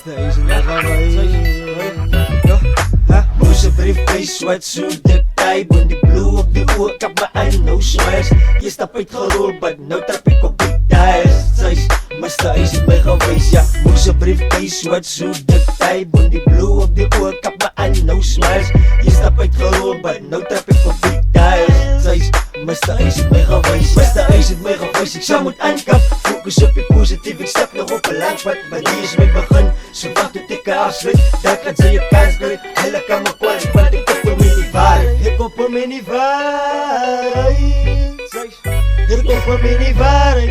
Steeds in de Moose briefcase, wat so dik type in die blue op die oor, kap my aan, no smash. Jy stap uitgerol, but nou trap ek op die tires. Sies, Mr. Ice het my gewys, ja. Moose briefcase, wat so dik type in die blue op die oor, kap my aan, no smash. Jy stap uitgerol, but nou trap ek op die tires. Sies, Mr. Ice het my gewys, Mr. Ice het my gewys. Ek sal moet aankap, focus op die positief. Ek stap nog op 'n langpad, maar die is my begin. So wacht tot ek afsluit, daar kan sy 'n kans kry. Hulle kan my kwaliteit, want ek op my minivaart. Ek op my minivaart. Ek op my minivaart.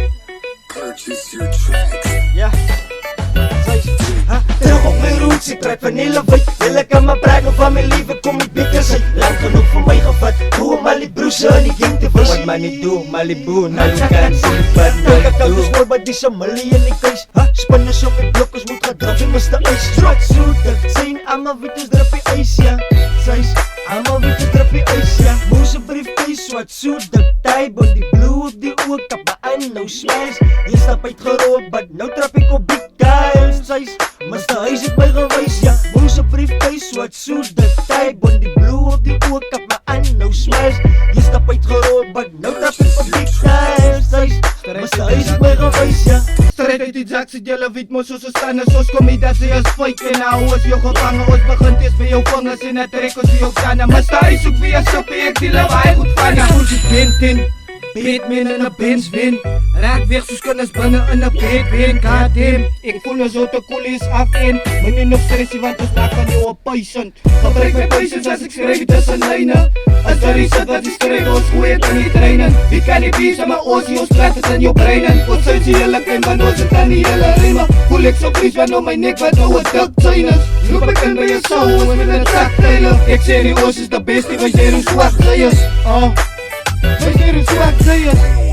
Purchase your tracks. Ja. Terug op my roots, ek praat van hele wijk. Julle kan maar praat van my liewe, kom die bekers uit. Lang genoeg vir my gevat, hoe om al die broese in die game te was. Wat man nie doe, Malibu, nou die kans in die pad. Ek het al gespoor, maar die Somalie in die kuis. Spanners op die blokkers moet gedraf en Mr. Ice. Trot so, dat zijn allemaal wittes drap die ijs, ja. Sies, allemaal wittes drap die ijs, ja. Moose briefcase, wat so, dat type on die blue op die oor, kap my aan, nou smash. Jy stap uitgerold, but nou trap ek op die guys. Sies, Mr. Ice het my gewys, ja. Moose briefcase, wat so, dat type on die blue op die oor, kap my aan, nou smash. Jy stap uitgerold, but nou trap ek op die guys. Sies, Mr. Ice het my gewys, ja. Strijd uit die jacks, het jylle weet moes soos staan en soos kom nie dat sy is fake en nou is jou gevangen, ons begint is by jou vingers en het trek ons vir jou tanden, maar sta hy soek vir jou soppie, ek die lawaai goed van ja. Ons is Benton, Batman in 'n Benz win, raak weg soos kinders binne in 'n bed win, goddamn, ek voel nou so te cool is af en, my nie nog stressie want ons maak van jou 'n patient, gebruik my patience as ek skryf tussen lyne, as daar is wat die skryf ons goeie het in die treinen, wie kan die bies aan my oosie, ons praat het in jou breinen, ons uit die hele klein van ons het aan die hele rima, voel ek so vries van my nek wat nou een dik zijn is, loop ek in by jou sou, ons met een zakteile, ek sê die oos is de beste, wij sê hoe swak sy is, wij sê hoe swak sy is.